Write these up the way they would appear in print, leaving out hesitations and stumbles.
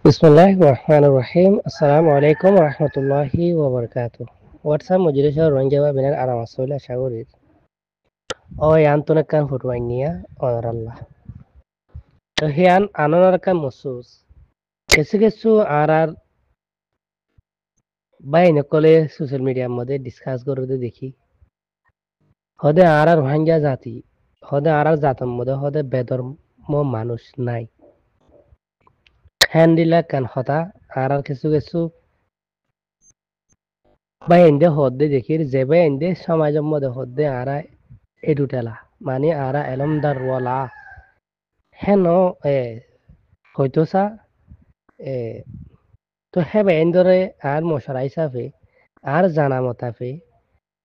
Bismillahirrahmanirrahim. Assalamualaikum warahmatullahi wabarakatuh. WhatsApp majelisnya orang Jawa benar aram asola syagurit. Oh yan tunakan hurwanya onarallah. Hian anonarkan musus. Kesu arar বাইনে কলে social মিডিয়ার মধ্যে discuss করতে দেখি হদে আরার ভাঙ্গা জাতি হদে আরার জাতের মধ্যে হদে বেধর্ম মানুষ নাই হ্যান্ডিলা কান হতা আরার কিছু বাইন্দে হদ্দে দেখির যে বাইন্দে সমাজের মধ্যে হদ্দে আরা এডুটেলা মানে আরা এলমদার ওয়ালা হেন হয়তো সা এ তো হে বাইন্দরে আর মশারা হিসাবে আর জানা মতাফে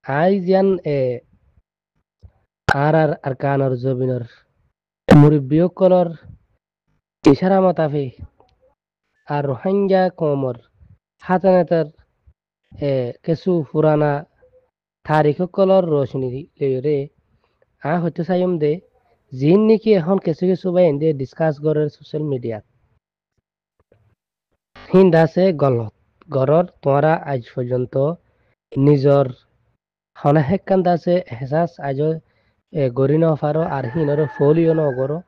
আর জিয়ান আর আরকানর জবিনর মুরব্বিয়কলর ইশারা মতাফে আর রোহিঙ্গা কমর হাতানেতার কিছু পুরানা তারিখকলর রোশনি রে হয়তো চাইম দে জিন নেকি এখন কিছু বাইন্দে ডিসকাস করে সোশ্যাল মিডিয়াত হিন্দ আছে গলত গড়র তোমরা আজ পর্যন্ত নিজর হনাহেকান আছে এহসাস আজ গরি নফারো আর হিনর ফলিও নগরো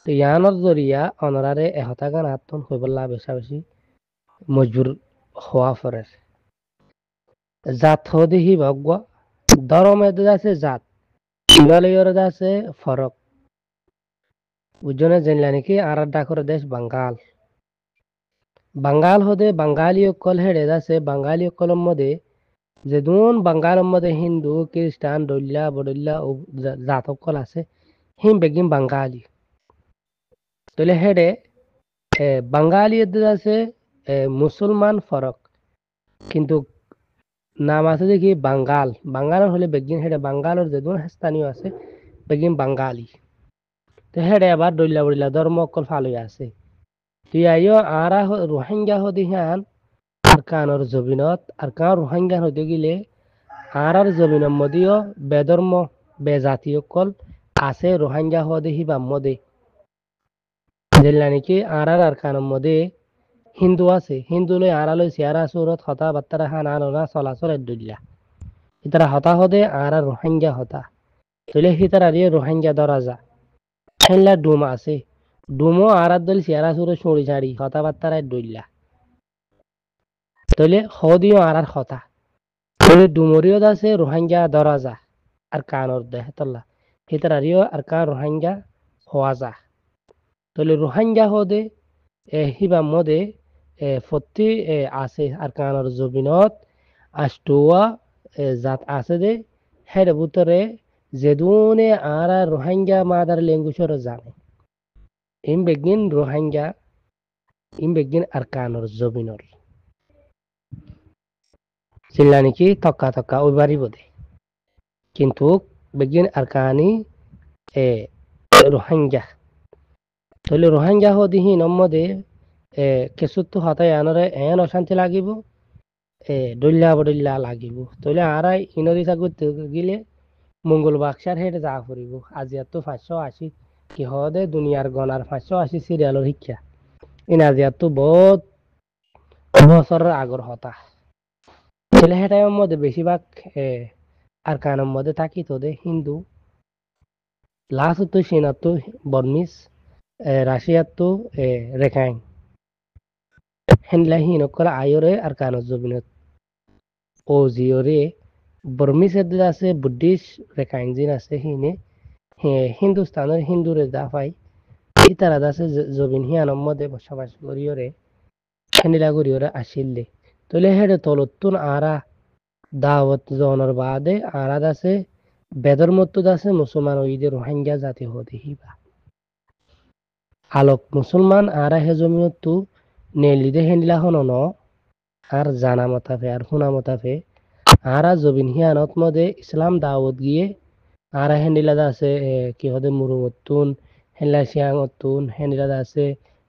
তো ইয়ানোর জরিয়া অনরারে এহতাগান আত্মন হইবল্লা বেশা বেশি মজবুর হওয়া ফরের জাত হদিহি ভগবা ধরমের আছে জাত হিমালয়ের আছে ফরক উজ্জনে জানলা নাকি আর ডাকর দেশ বাঙ্গাল বাঙ্গাল হদে বাঙালি কল হেড়ে আছে বাঙালি কলম মধ্যে যে দুন বাঙ্গালের মধ্যে হিন্দু খ্রিস্টান দল্যা বদল্যা জাতক কল আছে হিম বেগিম বাঙালি তাহলে হেডে বাঙালি আছে মুসলমান ফরক কিন্তু নাম আছে দেখি বাঙ্গাল বাঙ্গালের হলে বেগিন হেডে বাঙ্গালের যে দুন স্থানীয় আছে বেগিন বাঙালি তো হেডে আবার দল্যা বদল্যা ধর্ম অকল ফালই আছে তুই আইও আরা রোহিঙ্গা হদিহান আরকানর জবিনত আরকান রোহিঙ্গা হতে গেলে আরার জমিনের মধ্যেও বেধর্ম বেজাতীয় কল আছে রোহিঙ্গা হদিহি বা মদে যেলা নাকি আরার আরকানের মধ্যে হিন্দু আছে হিন্দু লই আরালই চেয়ারা সুরত হতা বাত্তারা হান আলোনা চলাচল দুল্লা ইতারা হতা হদে আরা রোহিঙ্গা হতা তলে হিতারা দিয়ে রোহিঙ্গা ধরা যা হেনলা ডুম আছে ডুমো আরার দল চেয়ারা সুরে চড়ি ছাড়ি হতা বাত্তারায় দুল্লা তলে হদিও আরার হতা তলে ডুমরিও আছে রোহিঙ্গা ধরা যা আর কানর দে হেতল্লা হিতারা রিও আর কান রোহিঙ্গা হওয়া যা তলে রোহিঙ্গা হদে হিবা মদে ফত্তি আছে আর কানর জবিনত আষ্টুয়া জাত আছে দে হের ভিতরে যেদুনে আরা রোহিঙ্গা মাদার ল্যাঙ্গুয়েজর জানে ইম বেগিন রোহিঙ্গা ইম বেগিন আর কানর জবিনর চিল্লা নাকি তক্কা ওই বাড়ি বোধে কিন্তু বেগিন আর কানি রোহিঙ্গা তাহলে রোহিঙ্গা হদিহি নম্মদে কেঁচুতো হতাই আনরে এন অশান্তি লাগিব দল্যা বদল্যা লাগিব তাহলে আরাই ইনদি থাকুত গিলে মঙ্গল বাক্সার হেঁটে যা ফুরিব আজি তো 580 কি হদে দুনিয়ার গনার 580 সিরিয়ালের শিক্ষা ইন আজি তো বহুত বছরের আগর হতা তাহলে হেটার মধ্যে বেশিরভাগ আর কানের মধ্যে থাকি তোদের হিন্দু লাস্ট তো চীনা তো বর্মিস রাশিয়া তো রেখাইন হেনলা হিনকল আয়রে আর কানজ জবিনত ও জিওরে বর্মিস আছে বুদ্ধিস্ট রেখাইন জিন আছে হিনে হিন্দুস্তানের হিন্দুরে দা পাই ইতারা আছে জবিন হিয়ানর মধ্যে বসবাস করিওরে হেনিলা করিওরে আসিল্লে তলে হেডে তলতুন আরা দাওয়াত জনের বাদে আরাদ আছে বেদর মত্তুদ আছে মুসলমান ওইদের রোহিঙ্গা জাতি হতে হিবা আলোক মুসলমান আরা হে জমিয়তু নেলিদে হেনিলা হনন আর জানা মতাফে আর হুনা মতাফে আরা জবিন হিয়ানত মধ্যে ইসলাম দাওয়াত গিয়ে আরা হেনিলা আছে কি হদে মুরুমতুন হেনিলা সিয়াঙতুন হেনিলা আছে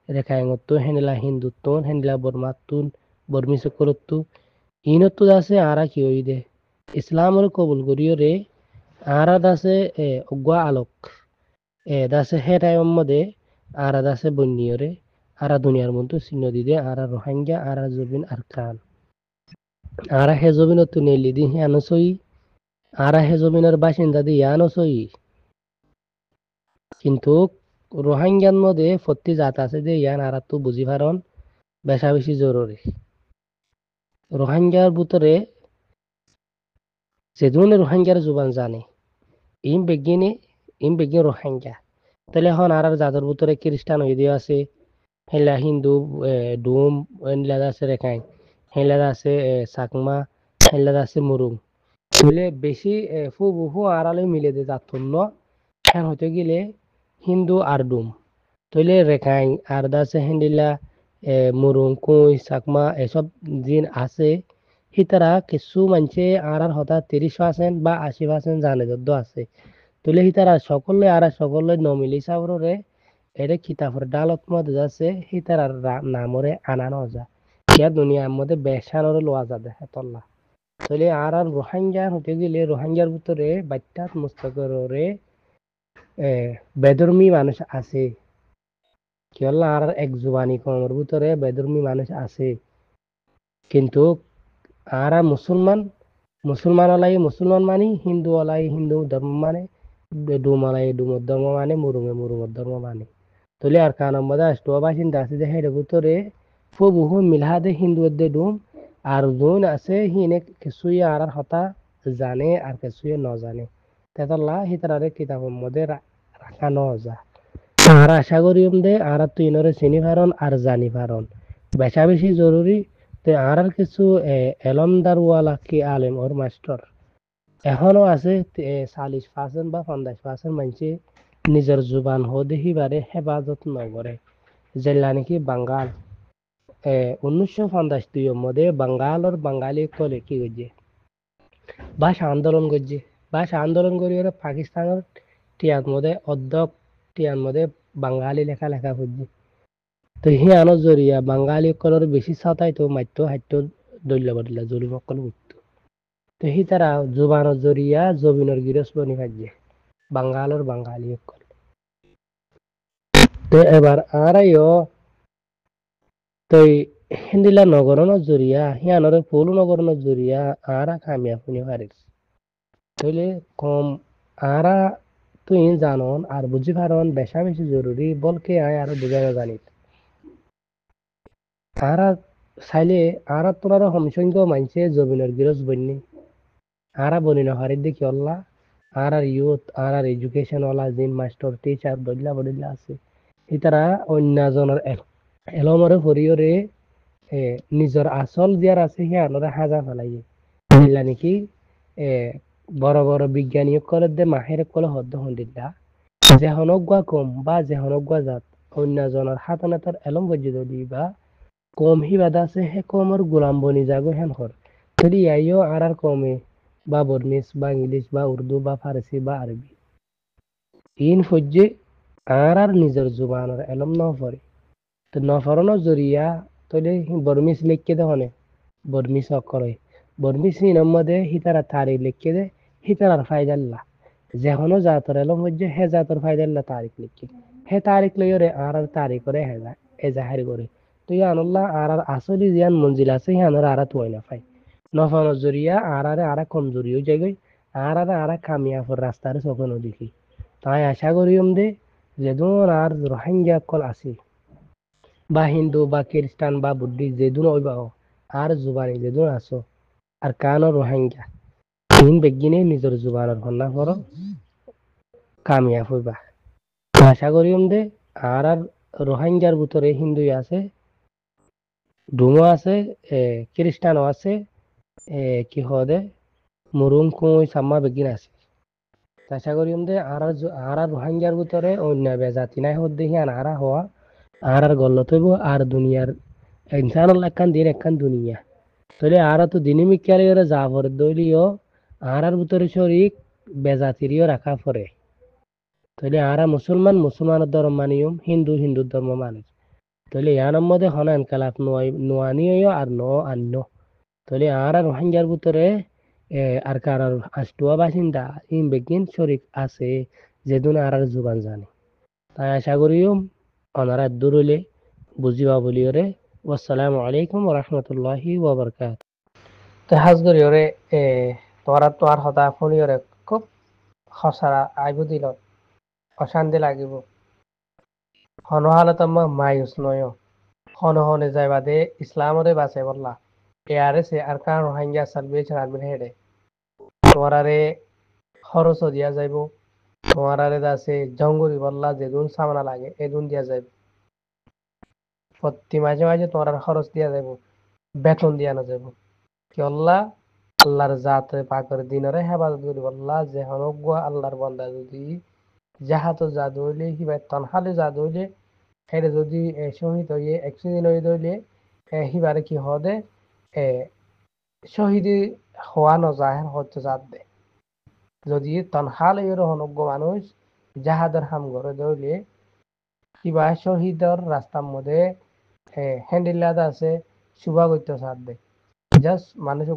রেখায়ঙতুন হেনিলা হিন্দুতুন হেনিলা বর্মাতুন বর্মি সকলতু ইনতো আছে আরা কি ওই দে ইসলামের কবুল করিও রে আরা দাসে অজ্ঞা আলোক দাসে হে টাইম মধ্যে আরা দাসে বন্যিও রে আরা দুনিয়ার মধ্যে চিহ্ন দিদে আরা রোহিঙ্গা আরা জবিন আর কান আরা হে জবিনত তুনে লিদি হিয়ানো সই আরা হে জমিনের বাসিন্দা দি ইয়ানো সই কিন্তু রোহিঙ্গার মধ্যে প্রতি জাত আছে যে ইয়ান আরা তো বুঝি পারন বেশা বেশি জরুরি রোহিঙ্গার ভিতরে যে ধরনের রোহিঙ্গার জুবান জানে ইম বেগিনে রোহিঙ্গা তাহলে এখন আর জাতের ভিতরে খ্রিস্টান হয়ে দিয়ে আছে হেলা হিন্দু ডুম হেলা আছে রেখাই হেলা আছে চাকমা হেলা আছে মুরুং বলে বেশি ফু আড়ালে মিলে দে জাতন্য হ্যাঁ হতে গেলে হিন্দু আর ডুম তইলে রেখাই আর দাসে হেন্ডিলা মুরুং কুই চাকমা এসব জিন আছে সিতারা কিছু মানুষে আর হঠাৎ 30% বা 80% জানে যদ্দ আছে তইলে সিতারা সকলে আর সকলে নমিলি চাউরে এরে কিতাবের ডালত মধ্যে আছে সিতারার নামরে আনানো যা ইয়া দুনিয়ার মধ্যে বেসানরে লোয়া যা দেখে তল্লা তইলে আর রোহিঙ্গা হতে গেলে রোহিঙ্গার ভিতরে বাচ্চাত মুস্তকরে বেদর্মী মানুষ আছে কেবল আর এক জুবানি কমের ভিতরে বেদর্মী মানুষ আছে কিন্তু আরা মুসলমান ওলাই মুসলমান মানি হিন্দু ওলাই হিন্দু ধর্ম মানে ডুম ওলাই ডুমর ধর্ম মানে মুরুমের ধর্ম মানে তলে আর কানার মধ্যে আসতো বাসিন্দা আছে যে হের ভিতরে বহু মিলহাদে হিন্দু দে ডুম আর যোন আছে হিনে কিছুই আর হতা জানে আর কিছুই ন জানে তেতলা হিতারে কিতাবের মধ্যে রাখা ন যা আর আশা করি দে আর তুই ইনরে চিনি পারন আর জানি পারন বেশা বেশি জরুরি তে আর কিছু এলমদারওয়ালা কি আলেম ওর মাস্টার এখনো আছে 40% বা 50% মানুষে নিজের জুবান হো দেখিবারে হেফাজত নকরে যেলা নাকি বাঙ্গাল 1952 মধ্যে বাঙ্গালর বাঙালি কলে কি করছে ভাষা আন্দোলন করছে ভাষা আন্দোলন করি ওরা পাকিস্তানের টিয়ার মধ্যে অর্ধক টিয়ার মধ্যে বাঙালি লেখা লেখা করছে তো সিয়ানো জরিয়া বাঙালি কলর বেশি ছাতাই তো মাত্য হাত্য দল্য বদলা জরিব কল করতো তো সি তারা জুবানৰ জরিয়া জবিনের গিরস বনি খাইছে বাঙালর বাঙালি কল তো এবার আরাইও তই হিন্দিলা নগরনের জরিয়া সিয়ানরে ফুল নগরনের জরিয়া আরা কামিয়া শুনি পারিস তইলে কম আরা তুই জানন আর বুঝি পারন বেশা বেশি জরুরি বলকে আয় আর বুঝানো জানিত আরা চাইলে আরা তোর হমসংখ্য মানছে জবিনের গিরস বন্যি আরা বনি না হারিদ দেখি অল্লাহ আর ইউথ আর এডুকেশন ওয়ালা জিন মাস্টার টিচার বদলা বদলা আছে ইতারা অন্যজনের এলমরে ভরিয়রে নিজের আসল দিয়ার আছে সিয়ানরে হাজা ফেলাই বুঝলা নাকি এ বড় বড় বিজ্ঞানী কলে দে মাহের কলে হদ্দ হন্দিল্লা যে হনগুয়া কম বা যে হনগুয়া জাত অন্যজনের হাতনাতার এলম বজ্জিত দিবা কম হি বাদা আছে হে কমর গোলাম বনি যাগো হেন হর যদি আইও আর কমে বা বর্মিস বা ইংলিশ বা উর্দু বা ফারসি বা আরবি ইন ফজ্জে আর নিজের জুবানের এলম ন পড়ে তো নফরনের জরিয়া তলে বর্মিস লিখকে দে হনে বর্মিস অক্ষরে বর্মিস মধ্যে হিতারা তারিখ লিখকে দে হিতারার ফায়দাল্লা যেহনো জাতর এলম হচ্ছে হে জাতর ফায়দাল্লা তারিখ লিখকে হে তারিখ লইরে আর তারিখ করে হে জাহার করে তো ইয়ানুল্লাহ আর আসলি জিয়ান মঞ্জিল আছে হিয়ানোর আর তুই না পাই নফরনের জরিয়া আর কমজোরিও জায়গায় আর কামিয়াফর রাস্তার চোখে দেখি তাই আশা করিম দে যেদন আর রোহিঙ্গা কল আছে বা হিন্দু বা খ্রিস্টান বা বুদ্ধিস্ট যেদুন ওইবা আর জুবানি যেদুন আছো আর কানো রোহিঙ্গা তিন বেগিনে নিজের জুবানের হন্না করো কামিয়াব হইবা আশা করিম দে আর রোহিঙ্গার ভিতরে হিন্দু আছে ডুমো আছে খ্রিস্টানও আছে কি হদে মুরুং কুই সাম্মা বেগিন আছে আশা করিম দে আর রোহিঙ্গার ভিতরে অন্য বেজাতি নাই হদ দেখি আর হওয়া আর গল্লত হইব আর দুনিয়ার ইনসানুল একখান দিন একখান দুনিয়া তাহলে আর তো দিনিমিকালে ওরা যা পরে দলীয় আর ভিতরে শরিক বেজাতিরিও রাখা পরে তাহলে আর মুসলমানের ধর্ম মানিয়ম হিন্দুর ধর্ম মানে তাহলে ইয়ার মধ্যে হন এনকালাপ নোয়ানিও আর ন আন্য তাহলে আর রোহিঙ্গার ভিতরে আর কার আষ্টুয়া বাসিন্দা ইন বেগিন শরিক আছে যেদিন আর জুবান জানে তাই আশা করিও অনারা দূরলে বুজিবা বলিওরে। ওয়াসসালামু আলাইকুম ওয়া রাহমাতুল্লাহি ওয়া বারাকাতুহু। তো হাজ করিওরে এ তোরা তো আর হতা শুনিওরে খুব খসড়া আইব দিল অশান্তি লাগিব হনহালত মায়ুস নয় হন হনে যায় বাদে ইসলামরে বাঁচে বললা এয়ারে সে আর কার রোহিঙ্গা সালভেশন আর্মির হেডে তোমারারে খরচ দিয়া যাইব তোমারারে দাসে জঙ্গলি বললা যেদুন সামনা লাগে এদুন দিয়া যাইব প্রতি মাঝে মাঝে তোমার খরচ দিয়া যাইব বেতন দিয়া না যাইব কি আল্লাহ আল্লাহর জাতে পাকের দিনরে হেফাজত করি বললা যে হনজ্ঞ আল্লাহর বন্দা যদি জাহাতো জাদু হইলে কিবা তনহালে জাদু হইলে হেরে যদি শহীদ হইয়ে একশদিন হইলে হিবারে কি হদে এ শহীদ হওয়া নজাহের হচ্ছে জাত দে যদি তনহালে এর হনজ্ঞ মানুষ জাহাদের হাম করে দইলে কিবা শহীদর রাস্তার মধ্যে হ্যান্ডিলাদ আছে শুভা করতে সাথ দে জাস্ট মানুষ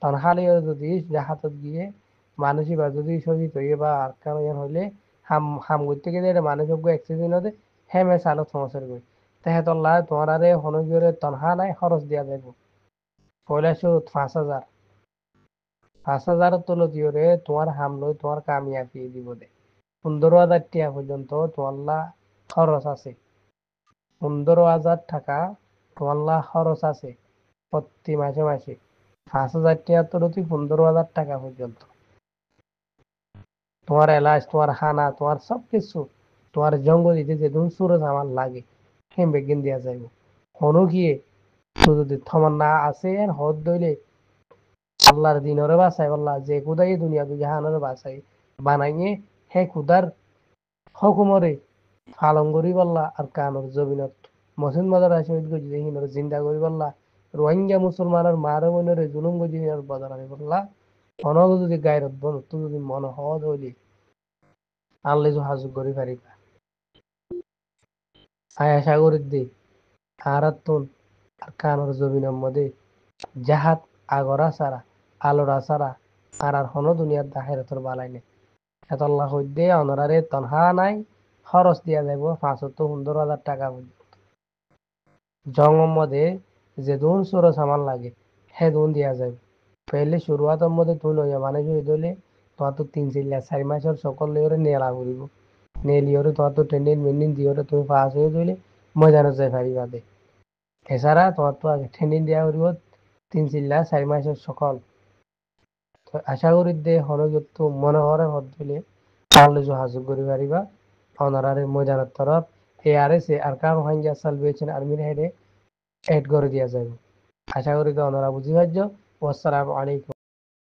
তনহালে যদি জাহাতত গিয়ে মানুষ বা যদি শহীদ হইয়ে বা আটকা হইলে হাম হাম করতে গেলে মানুষ অ্যাক্সিডেন্ট হেমে চালত সমস্যার গই তেহেতল্লা তোমার আরে হনগিয়রে তনহা নাই খরচ দিয়া যাব পয়লা শুরু 5,000 5,000 তোলো দিওরে তোমার হাম লই তোমার কামিয়াবি দিব দে 15,000 টাকা পর্যন্ত তোমার খরচ আছে 15,000 টাকা তোমার খরচ আছে প্রতি মাসে মাসে 5,000 টাকা তোলো তুই 15,000 টাকা পর্যন্ত তোমার এলাচ তোমার হানা তোমার সবকিছু তোমার জঙ্গলিতে যে ধুন সুরজ আমার লাগে হেম বেগিন দিয়া যাইব হনু গিয়ে তো যদি থমান না আছে আর হদ দইলে আল্লাহর দিনরে বাঁচাই আল্লাহ যে খুদাই দুনিয়া দু জাহানরে বাঁচাই বানাইয়ে হে খুদার হকুমরে ফালং করি বললা আর কানর জমিনত মসজিদ মাদার শহীদ গজি হিনর জিন্দা করি বললা রোহিঙ্গা মুসলমানের মারে মনের জুলুম গজি হিনর বাজার আনি বললা অনগ যদি গায়রত বন তুই যদি মন হদ হইলি আল্লাহ হাজু করি পারিবা আয়া সাগরের দে আরাতুন আর কানর জমিনের মধ্যে জাহাত আগরা সারা আলোরা সারা আর হন দুনিয়ার দাহেরতর বালাই নেই এতল্লাহ হইদে অনরারে তনহা নাই খরচ দিয়া যাইব 15,000 টাকা জঙ্গম মধ্যে যে দুন সুর সামান লাগে হে দুন দিয়া যাইব পেলে শুরুয়াতের মধ্যে তুই লইয়া মানে যদি দলে তোমার তো 3-4 মাসের সকল লেয়রে নেলা করিব নেলিয়রে তোমার তো ট্রেনিং মেনিং দিওরে তুমি পাস হয়ে গেলে মজা নজয় পারিবা দে এছাড়া তোমার তো আগে ট্রেনিং দেওয়া করিব 3-4 মাসের সকল আশা করি দে হনযুক্ত মনোহরে হদ দিলে তাহলে যোগাযোগ করি পারিবা অনারারে ময়দানের তরফ এআরএস আর কার রোহিঙ্গা সালভেশন আর্মির হেডে এড করে দিয়া যাবে আশা করি তো ওনারা বুঝি পারছ। আসসালামু আলাইকুম।